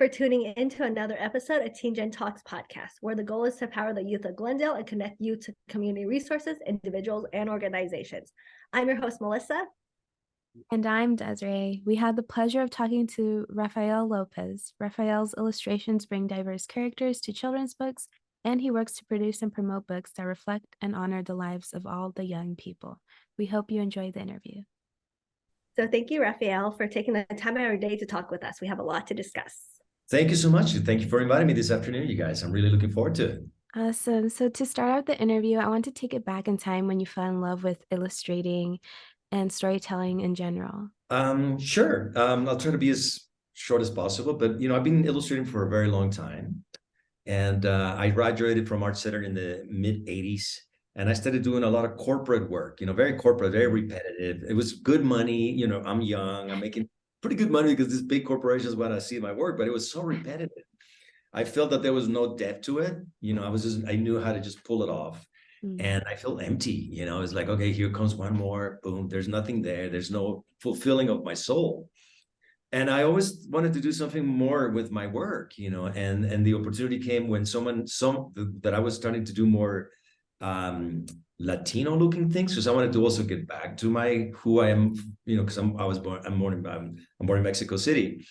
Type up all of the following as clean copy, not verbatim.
for tuning in to another episode of Teen Gen Talks podcast, where the goal is to empower the youth of Glendale and connect you to community resources, individuals, and organizations. I'm your host, Melissa. And I'm Desiree. We had the pleasure of talking to Rafael Lopez. Rafael's illustrations bring diverse characters to children's books, and he works to produce and promote books that reflect and honor the lives of all the young people. We hope you enjoy the interview. So thank you, Rafael, for taking the time out of your day to talk with us. We have a lot to discuss. Thank you so much. Thank you for inviting me this afternoon, you guys. I'm really looking forward to it. Awesome. So to start out the interview, I want to take it back in time when you fell in love with illustrating and storytelling in general. Sure. I'll try to be as short as possible, but I've been illustrating for a very long time. And I graduated from Art Center in the mid 80s. And I started doing a lot of corporate work, very corporate, very repetitive. It was good money. I'm young, I'm making pretty good money because these big corporations want to see my work, but it was so repetitive. I felt that there was no depth to it. I knew how to just pull it off. And I felt empty. It's like, okay, here comes one more, boom, there's nothing there. There's no fulfilling of my soul. And I always wanted to do something more with my work, and the opportunity came when that I was starting to do more Latino looking things, because I wanted to also get back to who I am, because I'm born in Mexico City.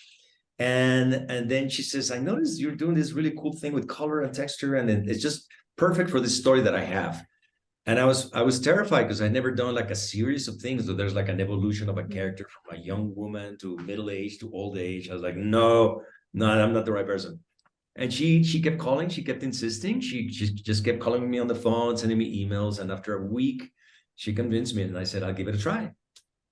And then she says, I noticed you're doing this really cool thing with color and texture, and it's just perfect for this story that I have. And I was terrified because I'd never done like a series of things. So there's like an evolution of a character from a young woman to middle age to old age. I was like, no, I'm not the right person. And she kept calling, she kept insisting. She just kept calling me on the phone, sending me emails. And after a week, she convinced me, and I said, I'll give it a try.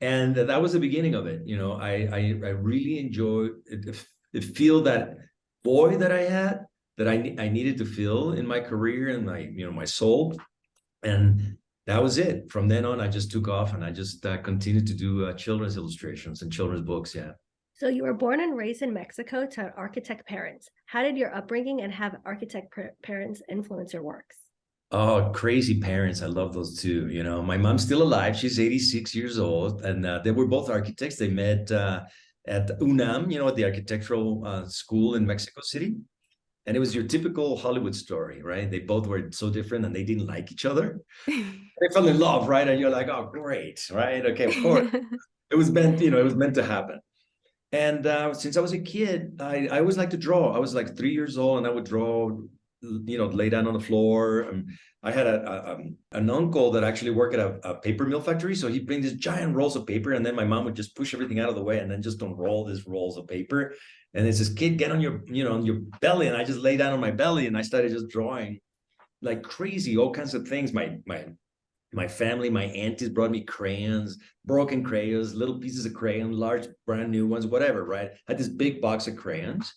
And that was the beginning of it. I really enjoyed it. Feel that void that I had, that I needed to fill in my career and my soul. And that was it. From then on, I just took off, and I just continued to do children's illustrations and children's books. Yeah. So you were born and raised in Mexico to architect parents. How did your upbringing and have architect parents influence your works? Oh, crazy parents. I love those too. My mom's still alive. She's 86 years old. And they were both architects. They met at UNAM, at the architectural school in Mexico City. And it was your typical Hollywood story, right? They both were so different and they didn't like each other. They fell in love, right? And you're like, oh, great, right? Okay, of course. It was meant to happen. And since I was a kid, I always liked to draw. I was like 3 years old, and I would draw, lay down on the floor. I had an uncle that actually worked at a paper mill factory. So he'd bring these giant rolls of paper, and then my mom would just push everything out of the way and then just unroll these rolls of paper. And it says, kid, get on your belly. And I just lay down on my belly, and I started just drawing like crazy, all kinds of things. My family, my aunties brought me crayons, broken crayons, little pieces of crayon, large brand new ones, whatever, right? I had this big box of crayons.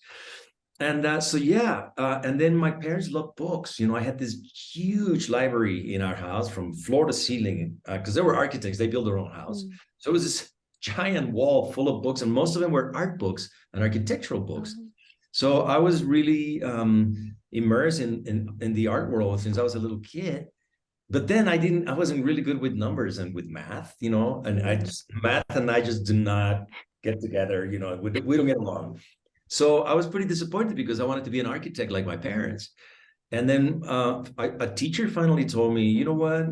And and then my parents loved books. I had this huge library in our house from floor to ceiling, because they were architects. They built their own house. So it was this giant wall full of books, and most of them were art books and architectural books. So I was really immersed in the art world since I was a little kid. But then I wasn't really good with numbers and with math, and math and I just do not get together, we don't get along. So I was pretty disappointed because I wanted to be an architect like my parents. And then a teacher finally told me, you know what?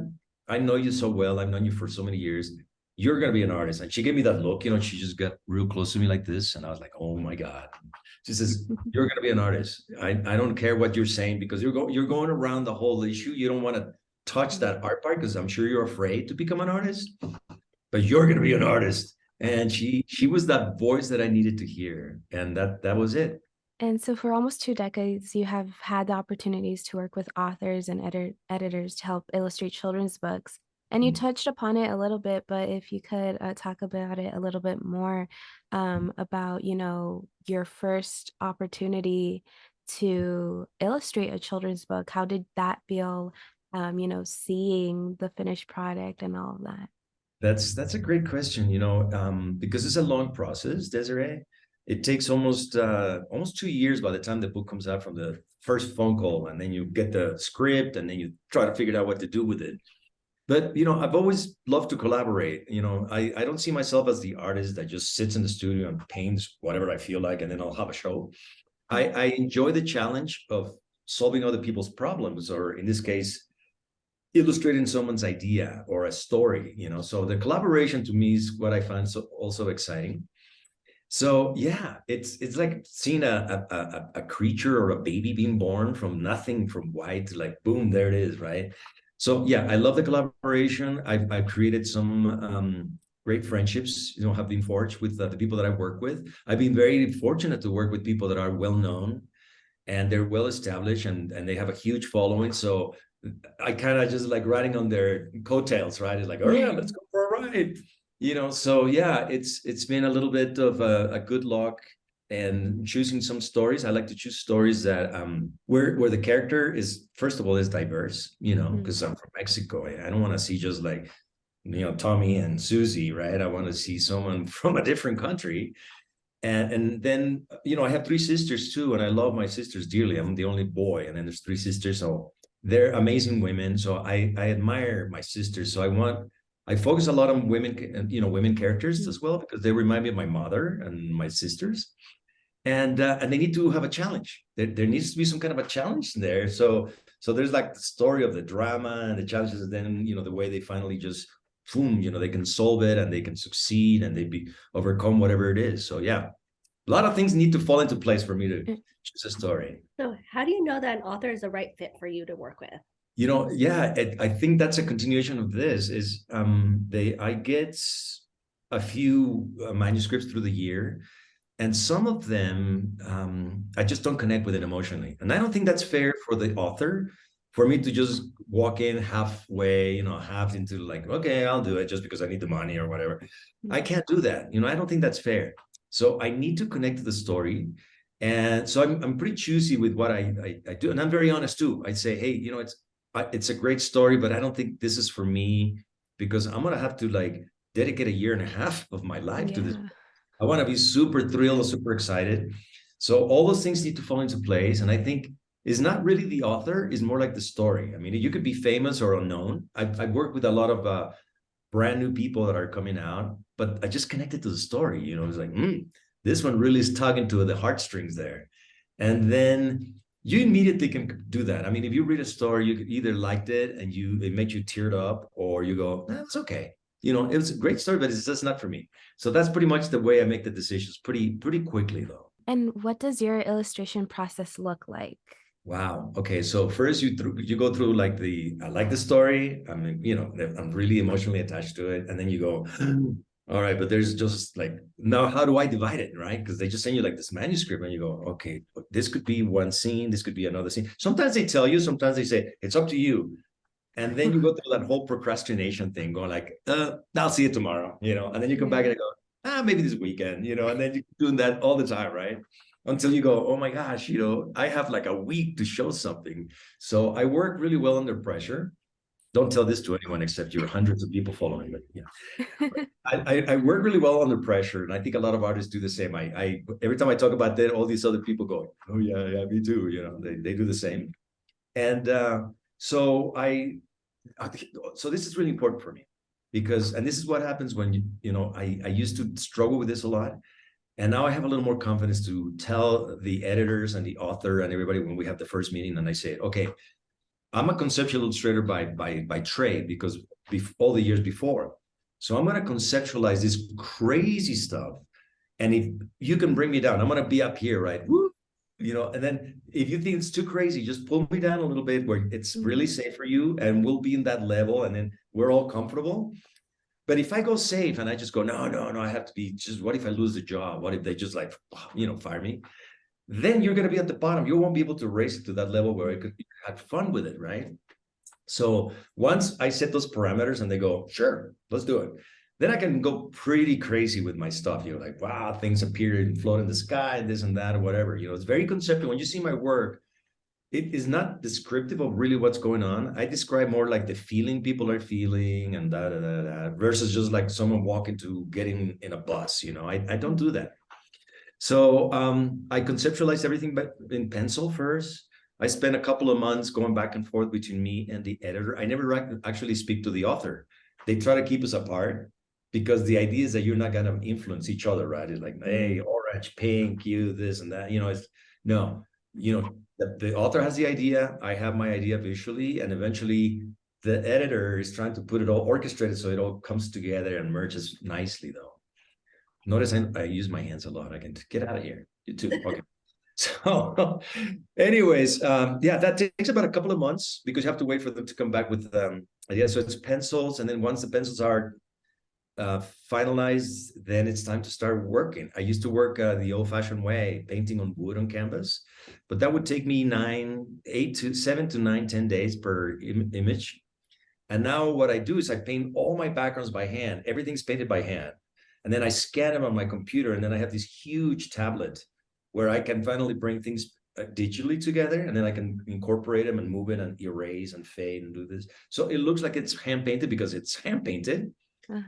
I know you so well. I've known you for so many years. You're going to be an artist. And she gave me that look, she just got real close to me like this. And I was like, oh my God. She says, you're going to be an artist. I don't care what you're saying, because you're going around the whole issue. You don't want to touch that art part because I'm sure you're afraid to become an artist, but you're going to be an artist. And she was that voice that I needed to hear. And that was it. And so for almost 2 decades, you have had the opportunities to work with authors and editors to help illustrate children's books. And you touched upon it a little bit, but if you could talk about it a little bit more, about, your first opportunity to illustrate a children's book. How did that feel, seeing the finished product and all of that? That's a great question, because it's a long process, Desiree. It takes almost 2 years by the time the book comes out from the first phone call, and then you get the script, and then you try to figure out what to do with it. But, I've always loved to collaborate. I don't see myself as the artist that just sits in the studio and paints whatever I feel like, and then I'll have a show. I enjoy the challenge of solving other people's problems, or in this case, illustrating someone's idea or a story, so the collaboration to me is what I find also exciting. So yeah, it's like seeing a creature or a baby being born from nothing, from white to like boom, there it is, right? So yeah, I love the collaboration. I've created some great friendships, have been forged with the people that I work with. I've been very fortunate to work with people that are well known and they're well established, and they have a huge following. So I kind of just like riding on their coattails, right? It's like, oh yeah, let's go for a ride. So yeah, it's been a little bit of a good luck and choosing some stories. I like to choose stories that where the character is, first of all, is diverse, because I'm from Mexico. I don't want to see just like Tommy and Susie, right? I want to see someone from a different country. And then I have three sisters too, and I love my sisters dearly. I'm the only boy, and then there's three sisters, so they're amazing women. So I admire my sisters. So I focus a lot on women, women characters as well, because they remind me of my mother and my sisters, and they need to have a challenge. There needs to be some kind of a challenge there. So there's like the story of the drama and the challenges, and then the way they finally just boom, they can solve it and they can succeed and overcome whatever it is. So yeah, a lot of things need to fall into place for me to choose a story. So how do you know that an author is the right fit for you to work with? Yeah, I think that's a continuation of this. Is I get a few manuscripts through the year, and some of them I just don't connect with it emotionally, and I don't think that's fair for the author. For me to just walk in halfway, half into like, okay, I'll do it just because I need the money or whatever. I can't do that. I don't think that's fair. So I need to connect to the story. And so I'm pretty choosy with what I do. And I'm very honest too. I say, hey, it's a great story, but I don't think this is for me, because I'm going to have to like dedicate a year and a half of my life to this. I want to be super thrilled, super excited. So all those things need to fall into place. And I think is not really the author, is more like the story. I mean, you could be famous or unknown. I've worked with a lot of brand new people that are coming out, but I just connected to the story. It's like, this one really is tugging to the heartstrings there. And then you immediately can do that. I mean, if you read a story, you either liked it and it made you teared up, or you go, that's okay. It was a great story, but it's just not for me. So that's pretty much the way I make the decisions, pretty quickly though. And what does your illustration process look like? Wow. Okay. So first you go through like I like the story. I mean, I'm really emotionally attached to it. And then you go, all right, but there's just like, now how do I divide it? Right. Because they just send you like this manuscript and you go, okay, this could be one scene. This could be another scene. Sometimes they tell you, sometimes they say, it's up to you. And then you go through that whole procrastination thing, going like, I'll see it tomorrow, and then you come back and go, maybe this weekend, and then you're doing that all the time. Right. Until you go, oh my gosh, I have like a week to show something. So I work really well under pressure. Don't tell this to anyone except your hundreds of people following. But yeah, I work really well under pressure, and I think a lot of artists do the same. I every time I talk about that, all these other people go, oh yeah, me too. They do the same. And so so this is really important for me, because, and this is what happens when I used to struggle with this a lot. And now I have a little more confidence to tell the editors and the author and everybody when we have the first meeting, and I say, okay, I'm a conceptual illustrator by trade, because all the years before. So I'm going to conceptualize this crazy stuff. And if you can bring me down, I'm going to be up here, right? Woo! And then if you think it's too crazy, just pull me down a little bit where it's really safe for you, and we'll be in that level, and then we're all comfortable. But if I go safe and I just go, no, I have to be just, what if I lose the job? What if they just like, fire me? Then you're going to be at the bottom. You won't be able to raise it to that level where I could have fun with it, right? So once I set those parameters and they go, sure, let's do it, then I can go pretty crazy with my stuff. Like, wow, things appear and float in the sky, this and that, or whatever. It's very conceptual. When you see my work, it is not descriptive of really what's going on. I describe more like the feeling people are feeling and versus just like someone walking to getting in a bus. I don't do that. So I conceptualize everything in pencil first. I spent a couple of months going back and forth between me and the editor. I never actually speak to the author. They try to keep us apart, because the idea is that you're not going to influence each other, right? It's like, hey, orange, pink, you, this and that. It's No, the author has the idea, I have my idea visually, and eventually the editor is trying to put it all orchestrated so it all comes together and merges nicely, though. Notice I use my hands a lot. I can get out of here. You too. Okay. So anyways, yeah, that takes about a couple of months because you have to wait for them to come back with ideas. So it's pencils, and then once the pencils are finalized, then it's time to start working. I used to work the old-fashioned way, painting on wood on canvas, but that would take me 7 to 9, 10 days per image. And now what I do is I paint all my backgrounds by hand. Everything's painted by hand. And then I scan them on my computer, and then I have this huge tablet where I can finally bring things digitally together, and then I can incorporate them and move it and erase and fade and do this. So it looks like it's hand painted because it's hand painted,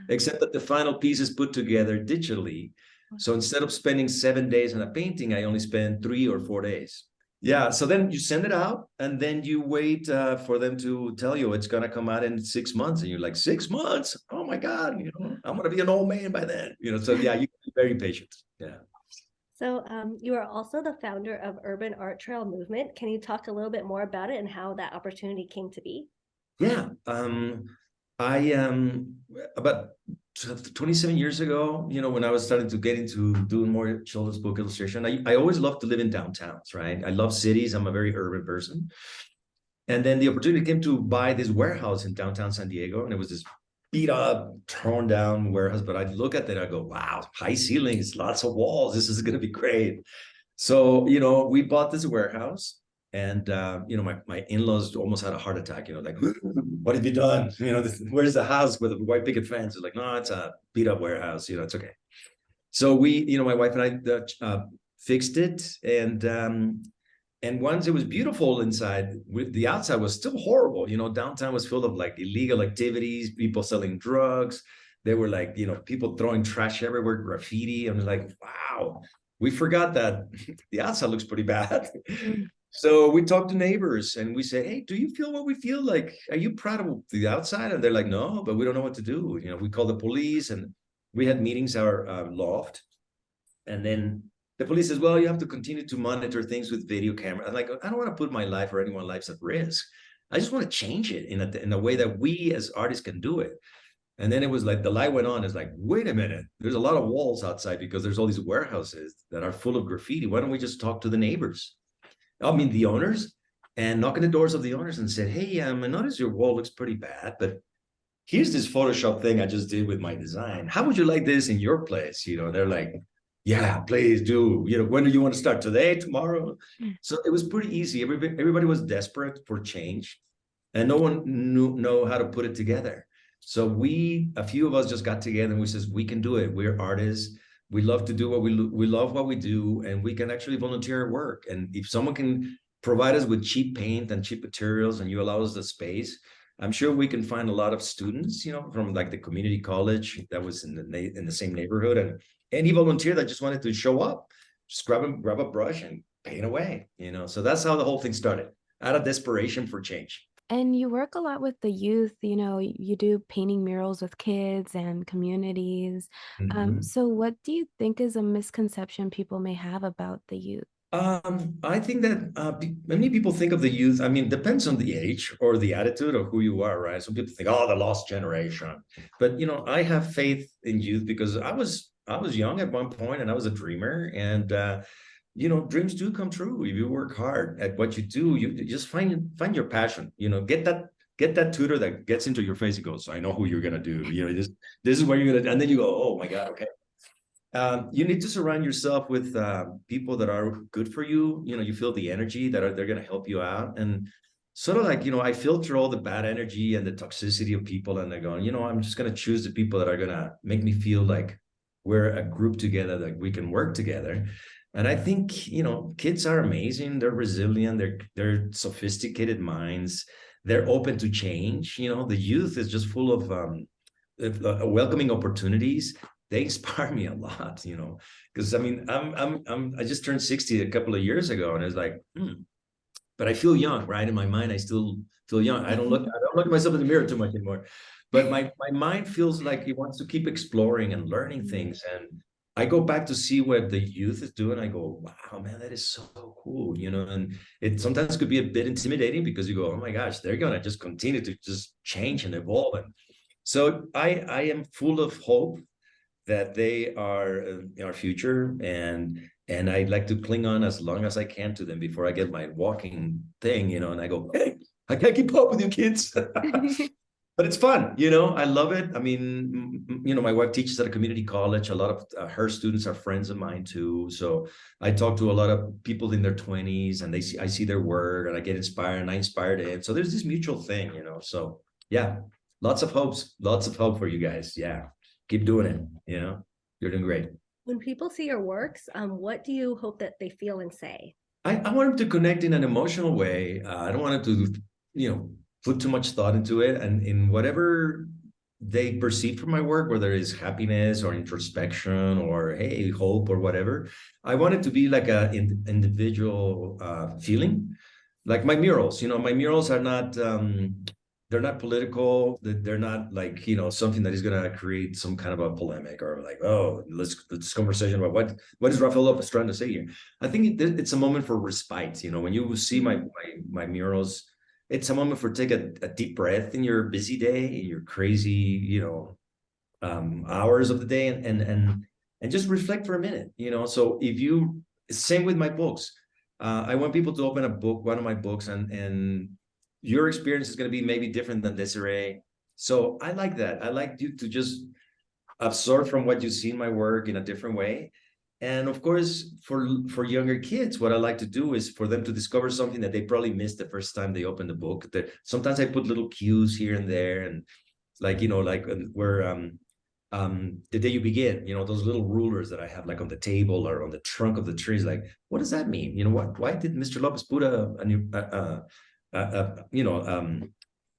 except that the final piece is put together digitally. So instead of spending 7 days on a painting, I only spend 3 or 4 days. Yeah, so then you send it out, and then you wait for them to tell you it's going to come out in 6 months, and you're like, 6 months? Oh my God, I'm going to be an old man by then. So yeah, you can be very patient. Yeah. So you are also the founder of Urban Art Trail Movement. Can you talk a little bit more about it and how that opportunity came to be? Yeah, I about 27 years ago, when I was starting to get into doing more children's book illustration, I always loved to live in downtowns, right? I love cities. I'm a very urban person. And then the opportunity came to buy this warehouse in downtown San Diego, and it was this beat up, torn down warehouse. But I look at it, I go, wow, high ceilings, lots of walls. This is going to be great. So, we bought this warehouse. And my in-laws almost had a heart attack. Like, what have you done? Where's the house with a white picket fence? It's like, no, it's a beat-up warehouse. It's okay. So we, my wife and I fixed it, and once it was beautiful inside, the outside was still horrible. Downtown was full of like illegal activities, people selling drugs. They were like, people throwing trash everywhere, graffiti. And I was like, wow, we forgot that the outside looks pretty bad. So we talked to neighbors and we said, hey, do you feel what we feel? Like, are you proud of the outside? And they're like, no, but we don't know what to do. We called the police, and we had meetings at our loft. And then the police says, well, you have to continue to monitor things with video camera. I'm like, I don't want to put my life or anyone's lives at risk. I just want to change it in a way that we as artists can do it. And then it was like the light went on. It's like, wait a minute, there's a lot of walls outside because there's all these warehouses that are full of graffiti. Why don't we just talk to the neighbors? I mean, the owners, and knock on the doors of the owners and said, hey, I noticed your wall looks pretty bad, but here's this Photoshop thing I just did with my design. How would you like this in your place? They're like, yeah, please do. When do you want to start? Today, tomorrow? So it was pretty easy. Everybody was desperate for change, and no one knew how to put it together. So a few of us just got together and we says, we can do it. We're artists. We love to do we love what we do, and we can actually volunteer at work. And if someone can provide us with cheap paint and cheap materials, and you allow us the space, I'm sure we can find a lot of students, from like the community college that was in the same neighborhood, and any volunteer that just wanted to show up, just grab a brush and paint away. So that's how the whole thing started, out of desperation for change. And you work a lot with the youth, you do painting murals with kids and communities. So what do you think is a misconception people may have about the youth? I think that many people think of the youth, it depends on the age or the attitude of who you are, right? Some people think, oh, the lost generation. But, I have faith in youth because I was young at one point, and I was a dreamer, and dreams do come true if you work hard at what you do. You just find your passion. Get that tutor that gets into your face and goes, I know who you're gonna do. This is what you're gonna do. And then you go, oh my God, okay. You need to surround yourself with people that are good for you. You feel the energy that they're gonna help you out. And sort of like, I filter all the bad energy and the toxicity of people, and they're going, I'm just gonna choose the people that are gonna make me feel like we're a group together, that we can work together. And I think, kids are amazing. They're resilient. They're sophisticated minds. They're open to change. The youth is just full of welcoming opportunities. They inspire me a lot, because I just turned 60 a couple of years ago, and it's like, but I feel young, right? In my mind, I still feel young. I don't look at myself in the mirror too much anymore. But my mind feels like it wants to keep exploring and learning things. And I go back to see what the youth is doing. I go, wow, man, that is so cool, you know. And it sometimes could be a bit intimidating because you go, oh my gosh, they're gonna just continue to just change and evolve. And so I am full of hope that they are our future, and I like to cling on as long as I can to them before I get my walking thing, you know. And I go, hey, I can't keep up with you kids. But it's fun, you know. I love it. I mean, you know, my wife teaches at a community college. A lot of her students are friends of mine too. So I talk to a lot of people in their 20s, and I see their work, and I get inspired, and I inspire them. So there's this mutual thing, you know. So yeah, lots of hope for you guys. Yeah, keep doing it. You know, you're doing great. When people see your works, what do you hope that they feel and say? I want them to connect in an emotional way. I don't want them to, you know, put too much thought into it, and in whatever they perceive from my work, whether it's happiness or introspection or hey, hope or whatever. I want it to be like a individual feeling, like my murals. You know, my murals are not they're not political. They're not like, you know, something that is going to create some kind of a polemic or like, oh, let's conversation about what is Rafael Lopez trying to say here. I think it's a moment for respite. You know, when you see my murals, it's a moment for take a deep breath in your busy day, in your crazy, you know, hours of the day, and just reflect for a minute. You know, so if you same with my books, I want people to open a book, one of my books, and your experience is going to be maybe different than Desiree. So I like that. I like you to just absorb from what you see in my work in a different way. And of course, for younger kids, what I like to do is for them to discover something that they probably missed the first time they open the book. That sometimes I put little cues here and there, and like, you know, like where the day you begin, you know, those little rulers that I have like on the table or on the trunk of the trees. Like, what does that mean? You know, why did Mr. Lopez put a new you know,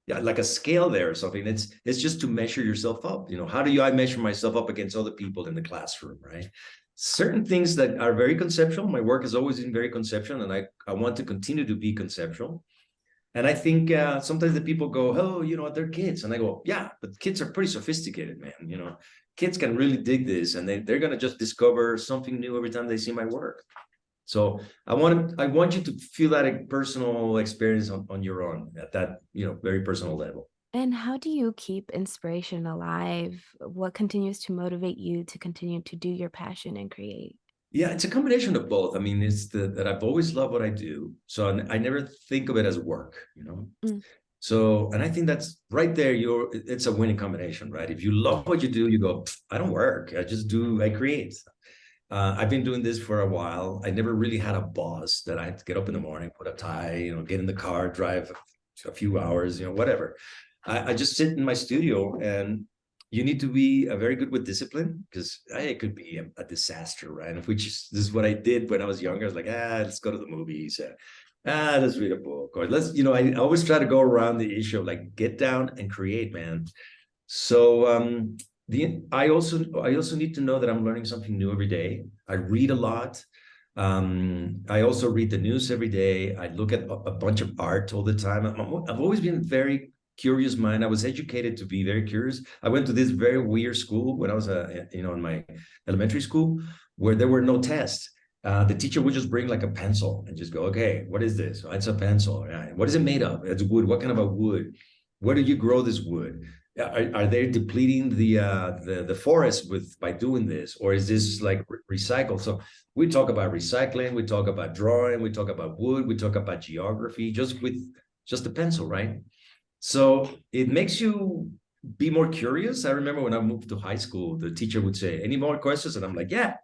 yeah, like a scale there or something? It's just to measure yourself up. You know, how do I measure myself up against other people in the classroom, right? Certain things that are very conceptual. My work has always been very conceptual, and I want to continue to be conceptual. And I think sometimes the people go, oh, you know, they're kids. And I go, yeah, but kids are pretty sophisticated, man. You know, kids can really dig this, and they're going to just discover something new every time they see my work. So I want you to feel that a personal experience on your own at that, you know, very personal level. And how do you keep inspiration alive? What continues to motivate you to continue to do your passion and create? Yeah, it's a combination of both. I mean, it's that I've always loved what I do. So I never think of it as work, you know? Mm. So, and I think that's right there, it's a winning combination, right? If you love what you do, you go, I don't work. I create. I've been doing this for a while. I never really had a boss that I had to get up in the morning, put a tie, you know, get in the car, drive a few hours, you know, whatever. I just sit in my studio, and you need to be very good with discipline, because it could be a disaster, right? This is what I did when I was younger. I was like, let's go to the movies. Let's read a book, or let's, you know, I always try to go around the issue of like, get down and create, man. So I also need to know that I'm learning something new every day. I read a lot. I also read the news every day. I look at a bunch of art all the time. I've always been very curious mind. I was educated to be very curious. I went to this very weird school when I was you know, in my elementary school, where there were no tests. The teacher would just bring like a pencil and just go, okay, what is this? Oh, it's a pencil. Right. What is it made of? It's wood. What kind of a wood? Where do you grow this wood? Are they depleting the forest by doing this, or is this like recycled? So we talk about recycling, we talk about drawing, we talk about wood, we talk about geography, just with just a pencil, right? So it makes you be more curious. I remember when I moved to high school, the teacher would say, "Any more questions?" And I'm like, "Yeah."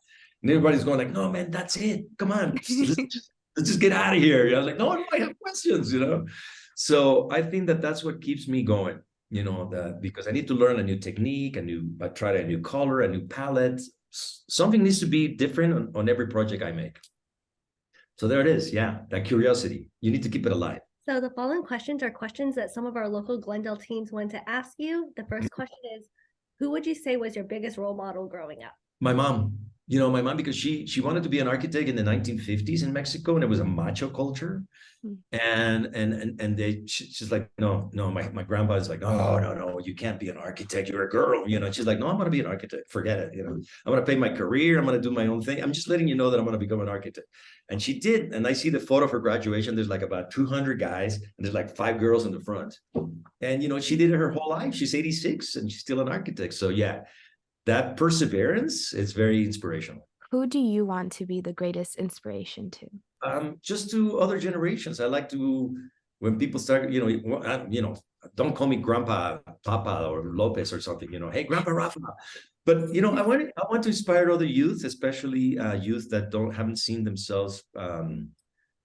And everybody's going like, "No, man, that's it. Come on, let's just get out of here." I was like, "No, I have questions," you know. So I think that's what keeps me going. You know, because I need to learn a new technique, I try a new color, a new palette. Something needs to be different on every project I make. So there it is. Yeah, that curiosity. You need to keep it alive. So the following questions are questions that some of our local Glendale teens want to ask you. The first question is, who would you say was your biggest role model growing up? My mom. You know, my mom, because she wanted to be an architect in the 1950s in Mexico, and it was a macho culture. And she's like, no, my grandpa is like, oh, no, you can't be an architect, you're a girl, you know. She's like, no, I'm gonna be an architect, forget it, you know. I'm gonna pay my career, I'm gonna do my own thing, I'm just letting you know that I'm gonna become an architect. And she did. And I see the photo of her graduation, there's like about 200 guys and there's like 5 girls in the front. And you know, she did it her whole life. She's 86 and she's still an architect. So yeah, that perseverance is very inspirational. Who do you want to be the greatest inspiration to? Just to other generations. I like to, when people start, you know, don't call me Grandpa Papa or Lopez or something, you know, hey, Grandpa Rafa. But, you know, I want to inspire other youth, especially youth that haven't seen themselves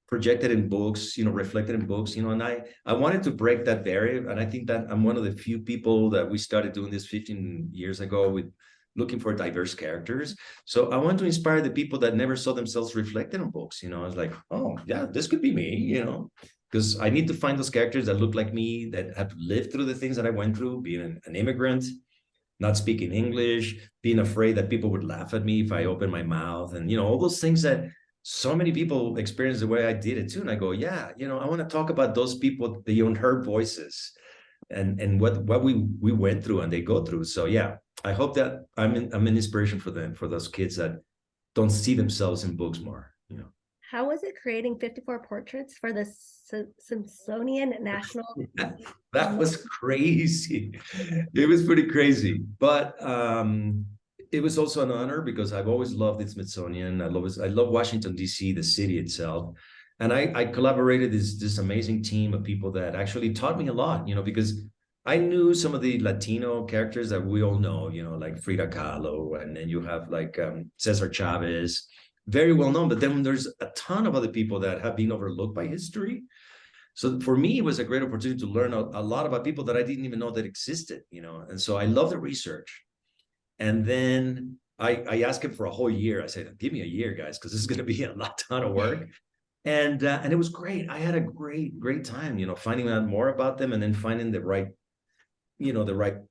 projected in books, you know, reflected in books, you know, and I wanted to break that barrier. And I think that I'm one of the few people that we started doing this 15 years ago with looking for diverse characters. So I want to inspire the people that never saw themselves reflected in books. You know, I was like, oh yeah, this could be me, you know, because I need to find those characters that look like me, that have lived through the things that I went through, being an immigrant, not speaking English, being afraid that people would laugh at me if I open my mouth, and, you know, all those things that so many people experience the way I did it too. And I go, yeah, you know, I want to talk about those people, the unheard voices, and what we went through and they go through. So yeah, I hope that I'm an inspiration for them, for those kids that don't see themselves in books more, you know. How was it creating 54 portraits for the Smithsonian National? That was crazy. It was pretty crazy, but it was also an honor because I've always loved the Smithsonian. I love Washington, D.C., the city itself. And I collaborated this amazing team of people that actually taught me a lot, you know, because I knew some of the Latino characters that we all know, you know, like Frida Kahlo, and then you have like Cesar Chavez, very well known. But then there's a ton of other people that have been overlooked by history. So for me, it was a great opportunity to learn a lot about people that I didn't even know that existed, you know. And so I love the research. And then I asked him for a whole year. I said, give me a year, guys, because this is going to be a ton of work. And it was great. I had a great time, you know, finding out more about them, and then finding the right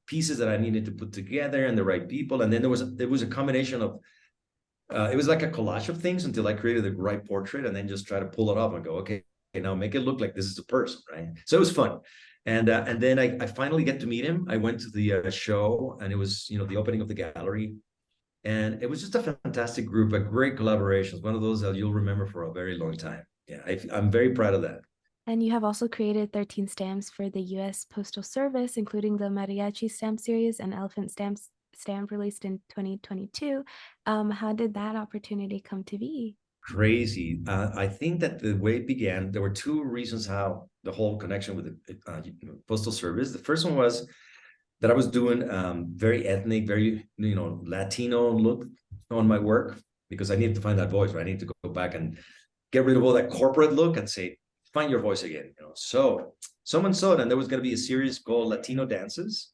pieces that I needed to put together and the right people. And then there was a combination of, it was like a collage of things until I created the right portrait, and then just try to pull it off and go, okay, now make it look like this is a person, right? So it was fun. And then I finally get to meet him. I went to the show, and it was, you know, the opening of the gallery. And it was just a fantastic group, a great collaboration. It's one of those that you'll remember for a very long time. Yeah, I'm very proud of that. And you have also created 13 stamps for the U.S. Postal Service, including the Mariachi stamp series and Elephant stamp released in 2022. How did that opportunity come to be? Crazy. I think that the way it began, there were 2 reasons how the whole connection with the Postal Service. The first one was that I was doing very ethnic, very, you know, Latino look on my work, because I needed to find that voice, right? I need to go back and get rid of all that corporate look and say, find your voice again, you know. So someone saw it, and there was going to be a series called Latino Dances.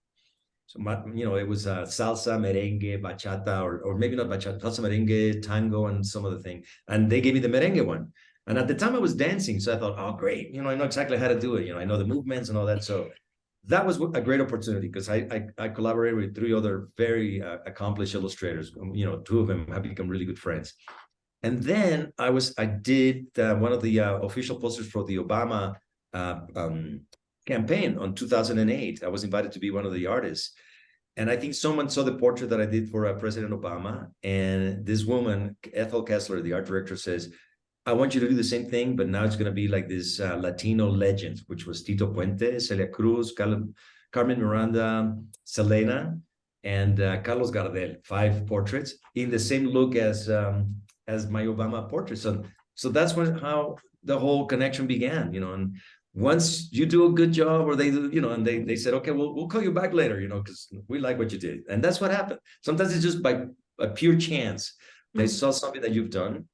So, you know, it was salsa, merengue, bachata, or maybe not bachata, salsa, merengue, tango, and some other thing. And they gave me the merengue one. And at the time I was dancing, so I thought, oh, great, you know, I know exactly how to do it. You know, I know the movements and all that. So that was a great opportunity, because I collaborated with 3 other very accomplished illustrators. You know, 2 of them have become really good friends. And then I did one of the official posters for the Obama campaign on 2008. I was invited to be one of the artists. And I think someone saw the portrait that I did for President Obama. And this woman, Ethel Kessler, the art director, says, I want you to do the same thing, but now it's going to be like this Latino legend, which was Tito Puente, Celia Cruz, Carmen Miranda, Selena, and Carlos Gardel, 5 portraits in the same look as my Obama portrait. So that's how the whole connection began, you know. And once you do a good job, or they do, you know, and they said, okay, we'll call you back later, you know, because we like what you did. And that's what happened. Sometimes it's just by a pure chance. They saw something that you've done.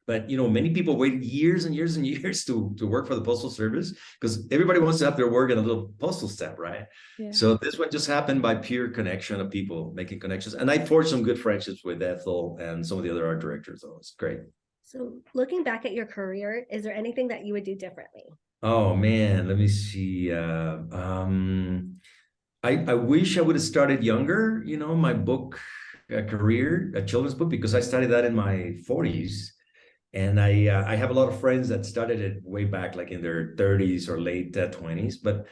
But, you know, many people wait years and years and years to work for the Postal Service, because everybody wants to have their work in a little postal stamp, right? Yeah. So this one just happened by pure connection of people making connections. And I forged some good friendships with Ethel and some of the other art directors. So it's great. So looking back at your career, is there anything that you would do differently? Oh, man, let me see. I wish I would have started younger. You know, my book career, a children's book, because I started that in my 40s. And I have a lot of friends that started it way back, like in their 30s or late 20s. But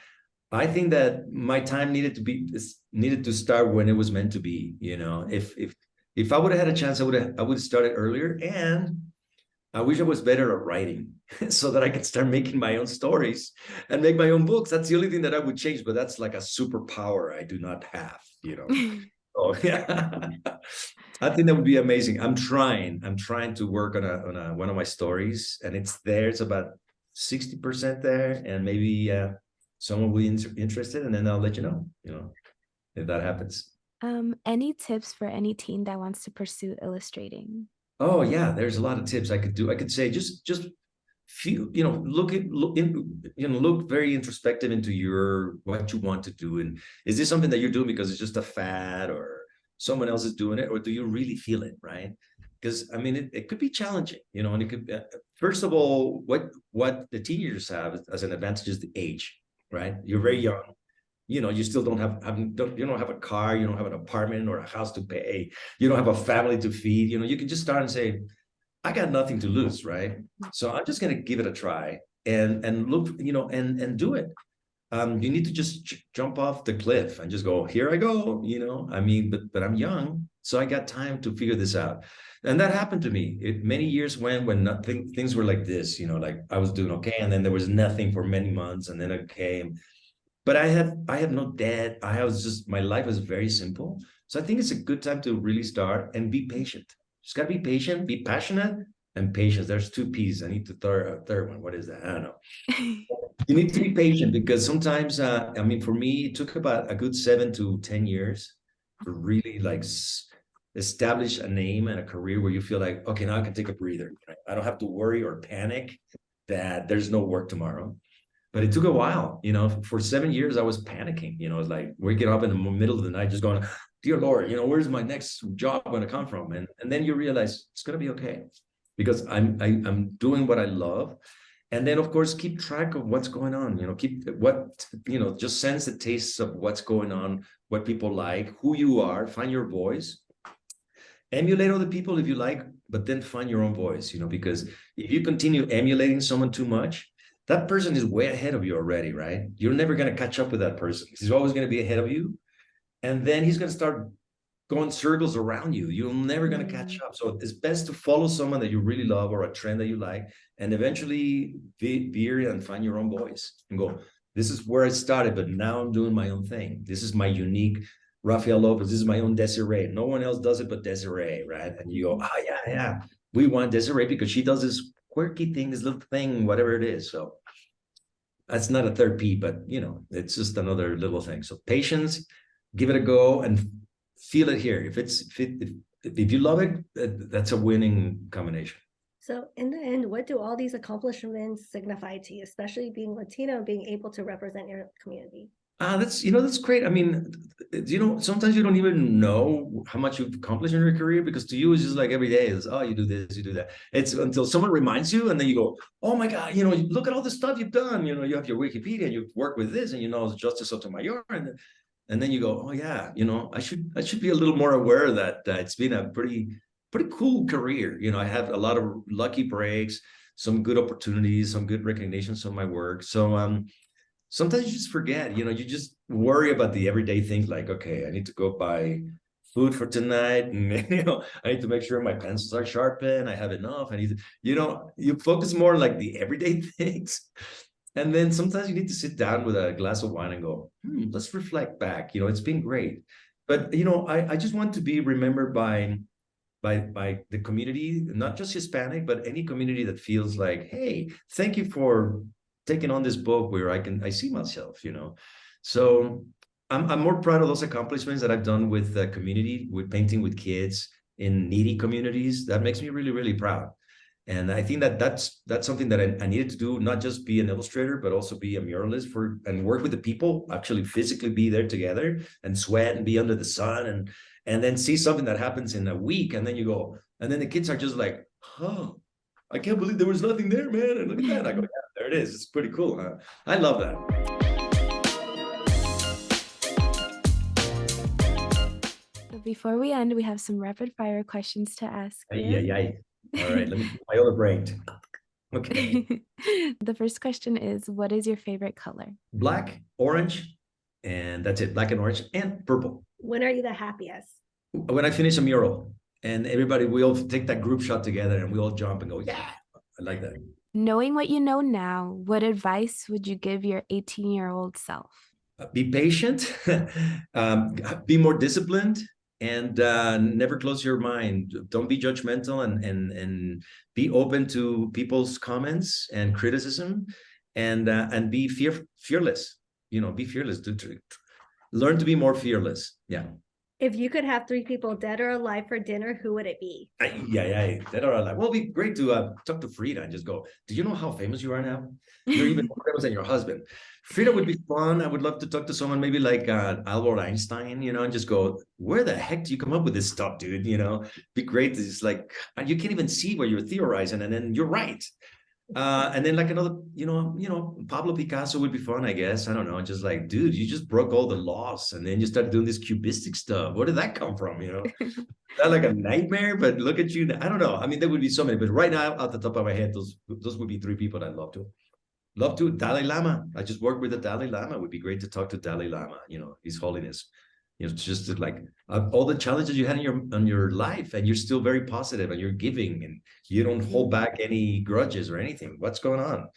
I think that my time needed to start when it was meant to be. If I would have had a chance, I would have started earlier. And I wish I was better at writing so that I could start making my own stories and make my own books. That's the only thing that I would change, but that's like a superpower I do not have. Oh yeah. I think that would be amazing. I'm trying to work on one of my stories, and it's there. It's about 60% there, and maybe someone will be interested, and then I'll let you know, if that happens. Any tips for any teen that wants to pursue illustrating? Oh yeah, there's a lot of tips I could do. I could say just feel, look very introspective into what you want to do, and is this something that you're doing because it's just a fad, or someone else is doing it, or do you really feel it, right? Because I mean, it could be challenging, and it could. First of all, what the teenagers have as an advantage is the age, right? You're very young. You still don't have a car, you don't have an apartment or a house to pay, you don't have a family to feed. You can just start and say, I got nothing to lose, right? So I'm just going to give it a try and look, and do it. You need to just jump off the cliff and just go, here I go, I mean, but I'm young, so I got time to figure this out. And that happened to me. Many years when nothing, things were like this, like I was doing okay, and then there was nothing for many months, and then it came. But I have no debt. My life was very simple. So I think it's a good time to really start and be patient. Just got to be patient, be passionate, and patience. There's 2 P's. I need to third one. What is that? I don't know. You need to be patient, because sometimes, for me, it took about a good 7 to 10 years to really establish a name and a career where you feel like, okay, now I can take a breather. I don't have to worry or panic that there's no work tomorrow. But it took a while, for 7 years, I was panicking, it's like waking up in the middle of the night, just going, dear Lord, where's my next job going to come from? And then you realize it's going to be okay, because I'm doing what I love. And then, of course, keep track of what's going on, just sense the tastes of what's going on, what people like, who you are, find your voice, emulate other people if you like, but then find your own voice, because if you continue emulating someone too much, that person is way ahead of you already, right? You're never going to catch up with that person. He's always going to be ahead of you. And then he's going to start going circles around you. You're never going to catch up. So it's best to follow someone that you really love, or a trend that you like, and eventually veer and find your own voice and go, this is where I started, but now I'm doing my own thing. This is my unique Rafael Lopez. This is my own Desiree. No one else does it but Desiree, right? And you go, yeah. We want Desiree because she does this quirky thing, this little thing, whatever it is. So that's not a 3rd P, but it's just another little thing. So patience, give it a go, and feel it here. If you love it, that's a winning combination. So in the end, what do all these accomplishments signify to you, especially being Latino and being able to represent your community? That's great. I mean, sometimes you don't even know how much you've accomplished in your career, because to you it's just like every day is, oh, you do this, you do that. It's until someone reminds you, and then you go, oh my God, look at all the stuff you've done. You have your Wikipedia, you've worked with this, and Justice Sotomayor, and then you go, oh yeah, I should be a little more aware that it's been a pretty cool career. I have a lot of lucky breaks, some good opportunities, some good recognitions of my work. So sometimes you just forget, you just worry about the everyday things, like, okay, I need to go buy food for tonight, and I need to make sure my pencils are sharpened, I have enough, I need to, you focus more on like the everyday things. And then sometimes you need to sit down with a glass of wine and go, let's reflect back. It's been great. But I just want to be remembered by the community, not just Hispanic, but any community that feels like, hey, thank you for taking on this book where I see myself, So I'm more proud of those accomplishments that I've done with the community, with painting with kids in needy communities. That makes me really, really proud. And I think that's something that I needed to do, not just be an illustrator, but also be a muralist and work with the people, actually physically be there together and sweat and be under the sun and then see something that happens in a week. And then you go, and then the kids are just like, oh, I can't believe there was nothing there, man. And look at that. I go, yeah, there it is. It's pretty cool, huh? I love that. The Before we end, we have some rapid fire questions to ask you. All right, let me get my other brain. Okay. The first question is, what is your favorite color? Black, orange, and that's it. Black and orange and purple. When are you the happiest? When I finish a mural and everybody, we all take that group shot together and we all jump and go, yeah, I like that. Knowing what you know now, what advice would you give your 18-year-old self? Be patient, be more disciplined, and never close your mind. Don't be judgmental, and be open to people's comments and criticism, and be fearless. Be fearless. Learn to be more fearless. Yeah. If you could have 3 people dead or alive for dinner, who would it be? Yeah, dead or alive. Well, it'd be great to talk to Frida and just go, do you know how famous you are now? You're even more famous than your husband. Frida would be fun. I would love to talk to someone maybe like Albert Einstein, and just go, where the heck do you come up with this stuff, dude? Be great to just like, you can't even see what you're theorizing, and then you're right. And then like another, Pablo Picasso would be fun, I guess. I don't know. Just like, dude, you just broke all the laws and then you started doing this cubistic stuff. Where did that come from? That like a nightmare, but look at you. I don't know. I mean, there would be so many, but right now, at the top of my head, those would be 3 people I'd love to. Dalai Lama. I just worked with the Dalai Lama. It would be great to talk to Dalai Lama, His Holiness. Just to like all the challenges you had in your life, and you're still very positive, and you're giving, and you don't hold back any grudges or anything. What's going on?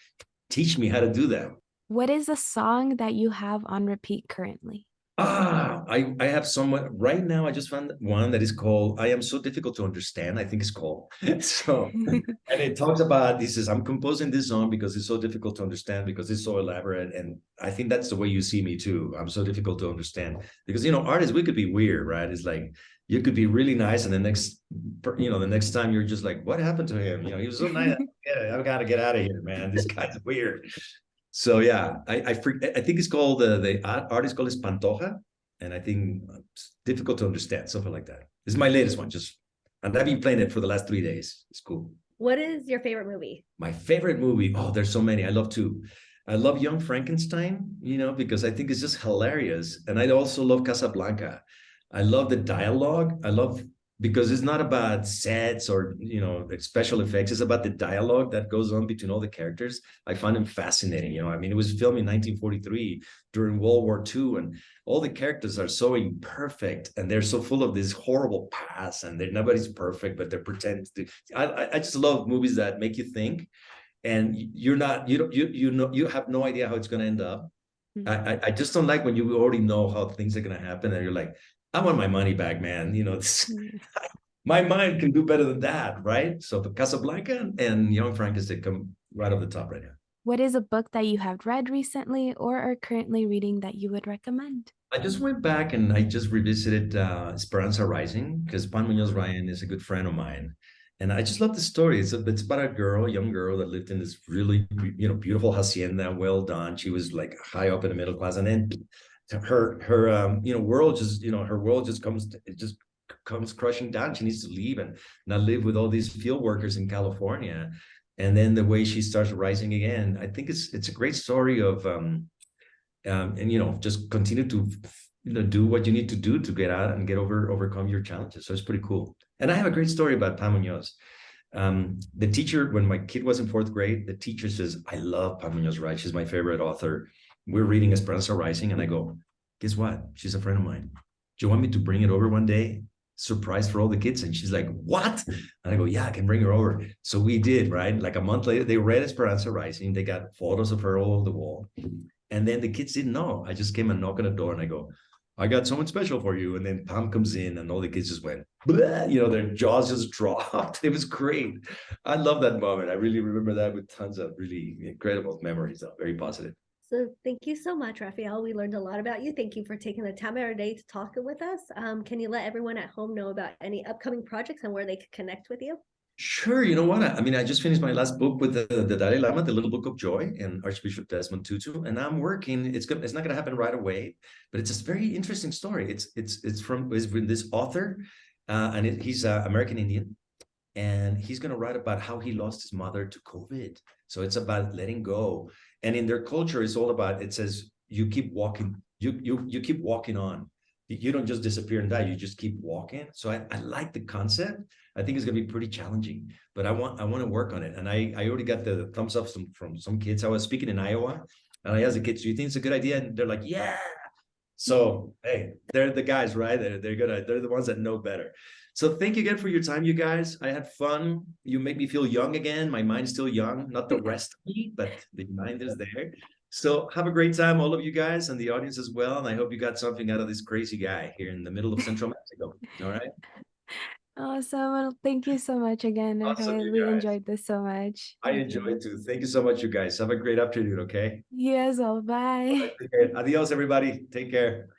Teach me how to do that. What is a song that you have on repeat currently? I have someone right now. I just found one that is called "I Am So Difficult to Understand." I think it's called. So, and it talks about, he says, I'm composing this song because it's so difficult to understand, because it's so elaborate, and I think that's the way you see me too. I'm so difficult to understand because artists, we could be weird, right? It's like you could be really nice, and the next time you're just like, what happened to him? He was so nice. I've got to get out of here, man. This guy's weird. So yeah, I think it's called the artist called Pantoja, and I think it's difficult to understand, something like that. This is my latest one, and I've been playing it for the last 3 days. It's cool. What is your favorite movie? My favorite movie? Oh, there's so many. I love 2. I love Young Frankenstein, because I think it's just hilarious, and I also love Casablanca. I love the dialogue. Because it's not about sets or special effects. It's about the dialogue that goes on between all the characters. I find them fascinating. I mean, it was filmed in 1943 during World War II, and all the characters are so imperfect, and they're so full of this horrible past, and nobody's perfect, but they pretend to. I just love movies that make you think, and you have no idea how it's going to end up. Mm-hmm. I just don't like when you already know how things are going to happen, and you're like, I want my money back, man. My mind can do better than that, right? So the Casablanca and Young Frankenstein come right off the top right now. What is a book that you have read recently or are currently reading that you would recommend? I just went back and I just revisited Esperanza Rising, because Juan Muñoz Ryan is a good friend of mine. And I just love the story. It's about a young girl that lived in this really, beautiful hacienda, well done. She was like high up in the middle class, and then her world just comes crushing down. She needs to leave and not live with all these field workers in California. And then the way she starts rising again, I think it's a great story of just continue to do what you need to do to get out and overcome your challenges. So it's pretty cool. And I have a great story about Pam Muñoz. The teacher, when my kid was in 4th grade, the teacher says, I love Pam Muñoz, right? She's my favorite author. We're reading Esperanza Rising, and I go, guess what? She's a friend of mine. Do you want me to bring it over one day? Surprise for all the kids. And she's like, what? And I go, yeah, I can bring her over. So we did, right? Like a month later, they read Esperanza Rising. They got photos of her all over the wall. And then the kids didn't know. I just came and knocked on the door, and I go, I got someone special for you. And then Pam comes in, and all the kids just went, their jaws just dropped. It was great. I love that moment. I really remember that with tons of really incredible memories, very positive. So thank you so much, Rafael. We learned a lot about you. Thank you for taking the time out of your day to talk with us. Can you let everyone at home know about any upcoming projects and where they could connect with you? Sure. You know what? I mean, I just finished my last book with the Dalai Lama, The Little Book of Joy, and Archbishop Desmond Tutu, and I'm working. It's not going to happen right away, but it's a very interesting story. It's with this author, and he's American Indian, and he's going to write about how he lost his mother to COVID. So it's about letting go. And in their culture, it's all about, it says, you keep walking, you keep walking on. You don't just disappear and die, you just keep walking. So I like the concept. I think it's gonna be pretty challenging, but I want to work on it. And I already got the thumbs up from some kids. I was speaking in Iowa, and I asked the kids, "Do you think it's a good idea?" And they're like, "Yeah." So hey, they're the guys, right? They're the ones that know better. So thank you again for your time, you guys. I had fun. You make me feel young again. My mind's still young, not the rest of me, but the mind is there. So have a great time, all of you guys, and the audience as well. And I hope you got something out of this crazy guy here in the middle of Central Mexico. All right. Awesome. Well, thank you so much again. Awesome, Okay, you we guys. enjoyed this so much. I Thank enjoyed you. it too. Thank you so much, you guys. Have a great afternoon. Okay. You as well. Bye. Okay. Adios, everybody. Take care.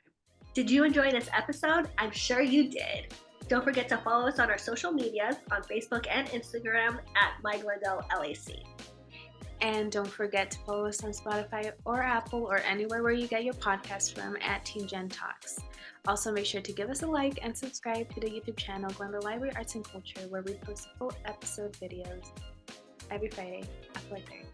Did you enjoy this episode? I'm sure you did. Don't forget to follow us on our social medias on Facebook and Instagram at MyGlendelLAC. And don't forget to follow us on Spotify or Apple or anywhere where you get your podcast from at Teen Gen Talks. Also, make sure to give us a like and subscribe to the YouTube channel Glendale Library Arts and Culture, where we post full episode videos every Friday at 4:30.